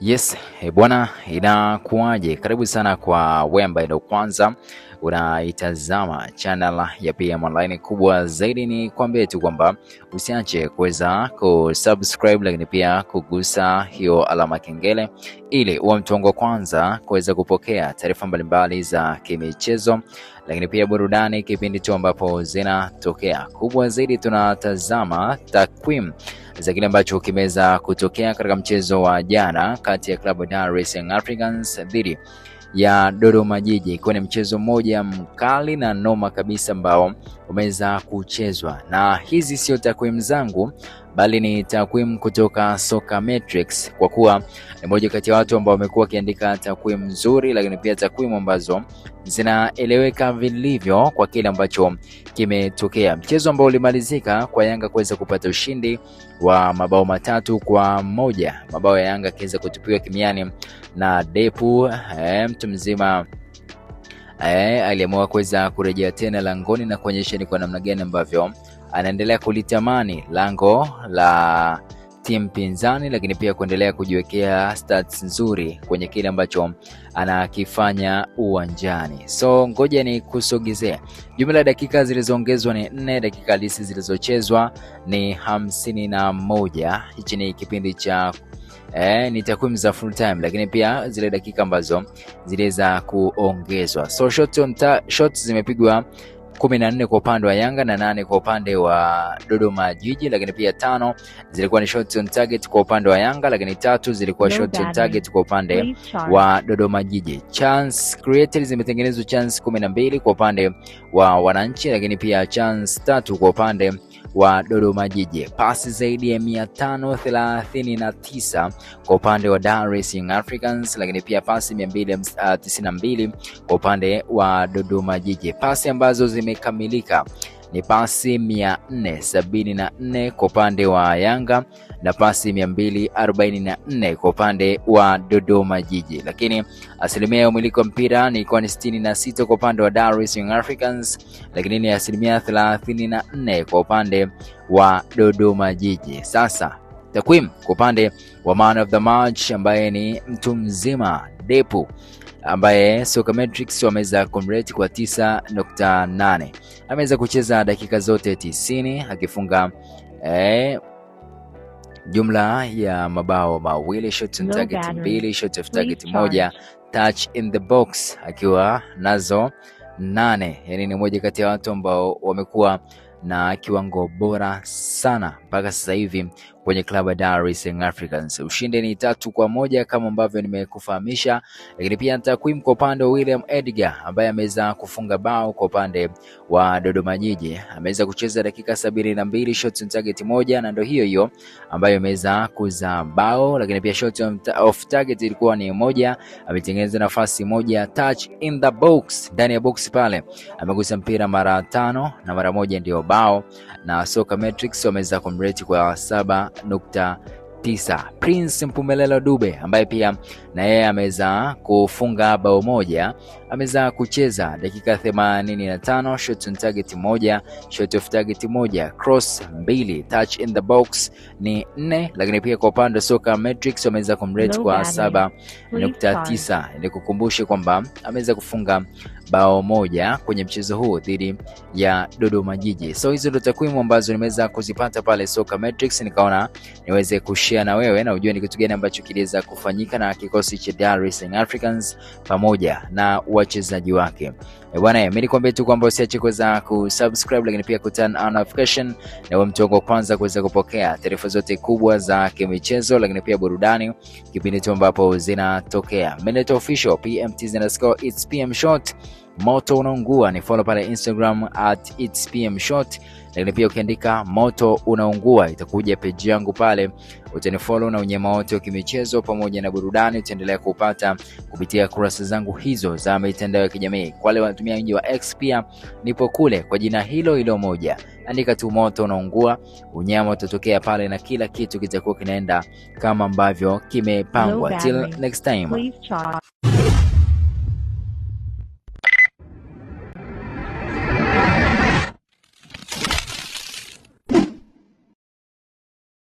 Yes, bwana, inakuaje? Karibu sana kwa wewe ambaye ndio kwanza unaitazama channel ya PM Online. Kubwa zaidi ni kuambie tu kwamba usiache kuweza kusubscribe, lakini pia kugusa hiyo alama kengele ili uwe mtu wa kwanza kuweza kupokea taarifa mbalimbali za kimichezo, lakini pia burudani kipindi tu ambapo zinatokea. Kubwa zaidi tunatazama takwimu za kile ambacho kimeweza kutokea katika mchezo wa jana kati ya klabu Dar es Salaam Africans dhidi ya Dodoma Jiji, ikiwa ni mchezo mmoja mkali na noma kabisa ambao umeweza kuchezwa. Na hizi sio takwimu zangu, bali ni takwimu kutoka Soka Metrics, kwa kuwa ni moja kati ya watu ambao wamekuwa wakiandika takwimu nzuri, lakini pia takwimu ambazo zinaeleweka vilivyo kwa kile ambacho kimetokea. Mchezo ambao ulimalizika kwa Yanga kuweza kupata ushindi wa mabao 3-1. Mabao ya Yanga kiweza kutupiwa kimiani na Depu, mtu mzima aliamua kuweza kurejea tena langoni na kuonyesha ni kwa namna gani ambavyo anaendelea kulitamani lango la timu pinzani, lakini pia kuendelea kujiwekea stats nzuri kwenye kile ambacho anakifanya uwanjani. So ngoja ni kusogezea jumla ya dakika zilizoongezwa ni 4, dakika halisi zilizochezwa ni 51. Hichi ni kipindi cha ni takwimu za full time, lakini pia zile dakika ambazo ziliweza kuongezwa. So shots zimepigwa 14 kwa upande wa Yanga na 8 kwa upande wa Dodoma Jiji, lakini pia 5 zilikuwa ni shots on target kwa upande wa Yanga, lakini 3 zilikuwa shots on target kwa upande wa Dodoma Jiji. Chance created zimetengenezwa chance 12 kwa upande wa Wananchi, lakini pia chance 3 kwa upande wa Dodoma Jiji. Pasi zaidi ya 539 kwa upande wa Dar es Salaam Africans, lakini pia pasi 292 kwa upande wa Dodoma Jiji. Pasi ambazo zimekamilika ni pasi 474 kwa upande wa Yanga na pasi 244 kwa upande wa Dodoma Jiji, lakini asilimia ya umiliki wa mpira ni 66 kwa upande wa Dar es Salaam Africans, lakini ni asilimia 34 kwa upande wa Dodoma Jiji. Sasa takwimu kwa upande wa man of the match ambaye ni mtu mzima Depu, ambaye Soka Metrics wameweza kumrate kwa 9.8. Ameweza kucheza dakika zote 90 akifunga jumla ya mabao mawili, shot on target 2, shot off target 1, touch in the box akiwa nazo 8. Yani ni moja kati ya watu ambao wamekuwa na kiwango bora sana mpaka sasa hivi kwenye klabu ya Dar es Salaam Africans. Ushindi ni 3-1 kama ambavyo nimekufahamisha, lakini pia takwimu kwa upande wa William Edgar ambaye ameweza kufunga bao kwa upande wa Dodoma Jiji. Ameweza kucheza dakika 72, shots on target 1, na ndio hiyo ambayo ameweza kuzaa bao, lakini pia shot off target ilikuwa ni 1. Ametengeneza nafasi 1, touch in the box, ndani ya box pale amegusa mpira mara 5 na mara 1 ndio bao, na Soka Metrics wameweza kumrate kwa 7.9. Prince Mpumelelo Dube ambaye pia na yeye ameweza kufunga bao 1, ameweza kucheza dakika 85, shot on target 1, shot off target 1, cross 2, touch in the box ni 4, lakini pia kwa upande wa Soka Metrics wameweza kumrate kwa 7.9. Nikukumbushe kwamba ameweza kufunga bao 1 kwenye mchezo huu dhidi ya Dodoma Jiji. So hizo ndio takwimu ambazo nimeweza kuzipata pale Soka Metrics, nikaona niweze kushare na wewe na ujue ni kitu gani ambacho kiliweza kufanyika na kikosi cha Dar es Salaam Africans pamoja na wachezaji wake. Bwana, mimi nikwambie tu kwamba usiache kuweza kusubscribe, lakini pia kuturn on notification na uwe mtu wa kwanza kuweza kupokea taarifa zote kubwa za kimichezo, lakini pia burudani kipindi tu ambapo zinatokea. Minute official PMT_it's PM short. Moto unaungua ni follow pale Instagram @itspmshort, lakini pia ukiandika moto unaungua itakuja page yangu pale, utanifollow na unyama wote wa kimichezo pamoja na burudani utaendelea kupata kupitia kurasa zangu hizo za mitandao ya kijamii. Kwa wale wanatumia nje wa X pia nipo kule kwa jina hilo moja, andika tu moto unaungua, unyama utatokea pale na kila kitu kitakuwa kinaenda kama ambavyo kimepangwa. Till next time.